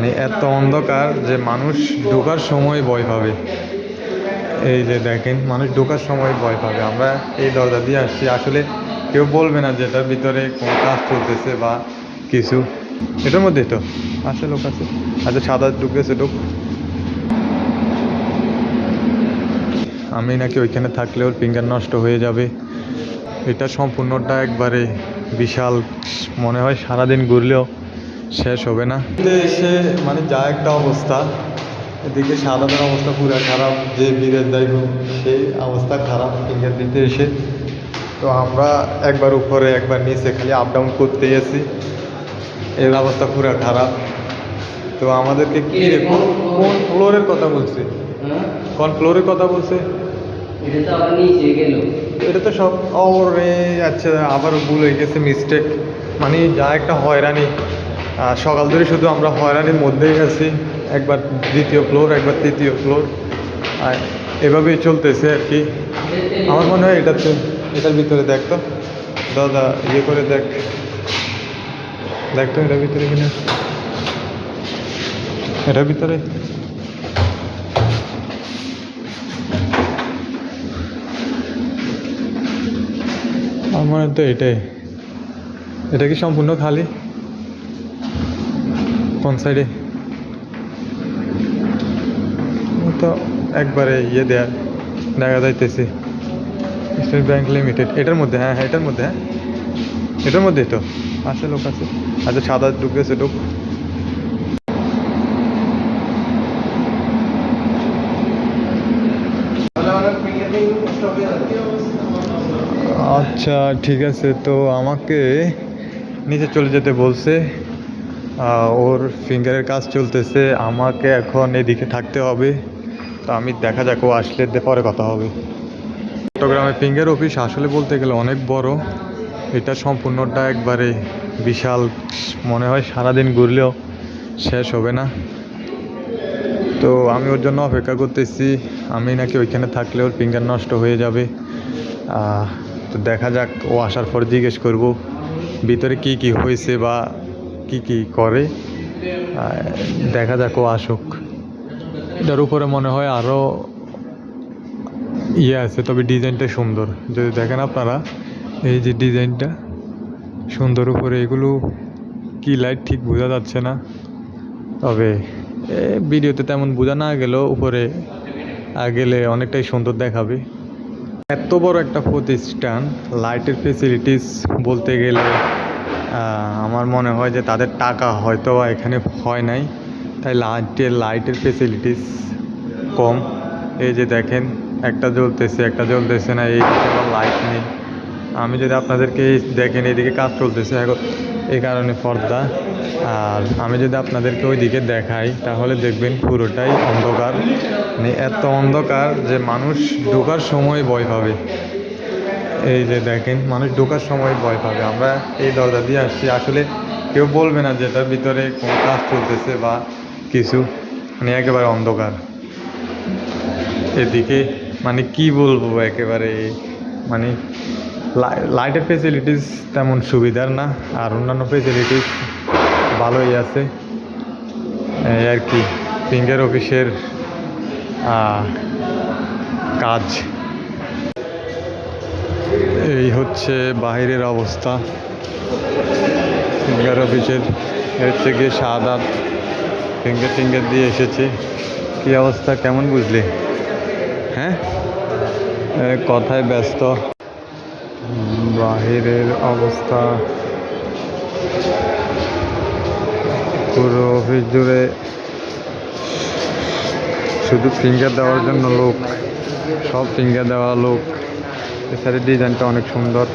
মানে এত অন্ধকার যে মানুষ ঢোকার সময় ভয় পাবে। এই যে দেখেন, মানুষ ঢোকার সময় ভয় পাবে। আমরা এই দরজা দিয়ে আসছি, আসলে কেউ বলবে না যে এটার ভিতরে কোনো কাজ চলতেছে বা কিছু। এটার মধ্যেই তো আছে লোক আছে। আচ্ছা, সাদা ঢুকতেছে ঢুক। আমি নাকি ওইখানে থাকলে ওর ফিঙ্গার নষ্ট হয়ে যাবে। এটা সম্পূর্ণটা একবারে বিশাল, মনে হয় সারাদিন ঘুরলেও শেষ হবে না। এসে মানে যা একটা অবস্থা, এদিকে সাদাদের অবস্থা পুরো খারাপ, যে বিদেশ যাইব সেই অবস্থা খারাপ ফিঙ্গার দিতে এসে। তো আমরা একবার উপরে একবার নিচে খালি আপ ডাউন করতেই আছি, এর অবস্থা পুরো খারাপ। তো আমাদেরকে কি কোন ফ্লোরের কথা বলছে, কোন ফ্লোরের কথা বলছে? এটা তো সব ওরে, আচ্ছা আবার ভুল হয়ে গেছে, মিস্টেক। মানে যা একটা হয়রানি, সকাল ধরে শুধু আমরা হয়রানির মধ্যেই আছি। একবার দ্বিতীয় ফ্লোর, একবার তৃতীয় ফ্লোর, আর এভাবেই চলতেছে আর কি। আমার মনে হয় এটার ভিতরে দেখতো দাদা, ইয়ে করে দেখতো এটার ভিতরে কিনা, এটার ভিতরে আমার মনে হয় তো এটা কি সম্পূর্ণ খালি? কোন সাইডে? তো একবারে ইয়ে দেখা যাইতেছে স্টেট ব্যাংক লিমিটেড। এটার মধ্যে, হ্যাঁ এটার মধ্যে, এটার মধ্যেই তো আছে লোক আছে। আচ্ছা, সাদা ঢুকতেছে ঢুক। আচ্ছা ঠিক আছে, তো আমাকে নিচে চলে যেতে বলছে। ওর ফিঙ্গারের কাজ চলতেছে, আমাকে এখন এদিকে থাকতে হবে। তো আমি দেখা যাক, ও আসলে পরে কথা হবে। চট্টগ্রামে ফিঙ্গার অফিস আসলে বলতে গেলে অনেক বড়। এটা সম্পূর্ণটা একবারে বিশাল, মনে হয় সারাদিন ঘুরলেও শেষ হবে না। তো আমি ওর জন্য অপেক্ষা করতেছি। আমি নাকি ওইখানে থাকলে ওর ফিঙ্গার নষ্ট হয়ে যাবে। তো দেখা যাক, ও আসার পর জিজ্ঞেস করব ভিতরে কি কি হয়েছে বা কি কি করে। দেখা যাক, ও আসুক। এটার উপরে মনে হয় আরও ইয়ে আছে, তবে ডিজাইনটা সুন্দর। যদি দেখেন আপনারা, এই যে ডিজাইনটা সুন্দর, উপরে এগুলো কি লাইট ঠিক বোঝা যাচ্ছে না, তবে ভিডিওতে তেমন বোঝা না গেলেও উপরে গেলে অনেকটাই সুন্দর দেখাবে। এত বড় একটা প্রতিষ্ঠান, লাইটের ফেসিলিটিস বলতে গেলে আমার মনে হয় যে তাদের টাকা হয়তো এখানে হয় নাই, তাই লাইটের ফেসিলিটিস কম। এই যে দেখেন, একটা জ্বলতেছে না, এই লাইট নেই। আমি যদি আপনাদেরকে দেখেন, এইদিকে কাজ চলতেছে এখন, এই কারণে পর্দা। আর আমি যদি আপনাদেরকে ওই দিকে দেখাই, তাহলে দেখবেন পুরোটাই অন্ধকার। মানে এত অন্ধকার যে মানুষ ঢোকার সময় ভয় পাবে। এই যে দেখেন, মানুষ ঢোকার সময় ভয় পাবে। আমরা এই দরজা দিয়ে আসছি, আসলে কেউ বলবে না যে এটার ভিতরে কোনো কাজ চলতেছে বা কিছু। মানে একেবারে অন্ধকার এদিকে, মানে কি বলবো, একেবারে মানে লাইটের ফেসিলিটিস তেমন সুবিধার না, আর অন্যান্য ফেসিলিটিস ভালোই আছে। এই আর কি ফিঙ্গার অফিসের কাজ। এই হচ্ছে বাহিরের অবস্থা ফিঙ্গার অফিসের। হচ্ছে গিয়ে সাদা ফিঙ্গার দিয়ে এসেছে। কি অবস্থা, কেমন বুঝলি? হ্যাঁ, কথায় ব্যস্ত। বাহিরের অবস্থা পুরো অফিস জুড়ে শুধু ফিঙ্গার দেওয়ার জন্য লোক, সব ফিঙ্গার দেওয়া লোক। এছাড়া ডিজাইনটা অনেক সুন্দর।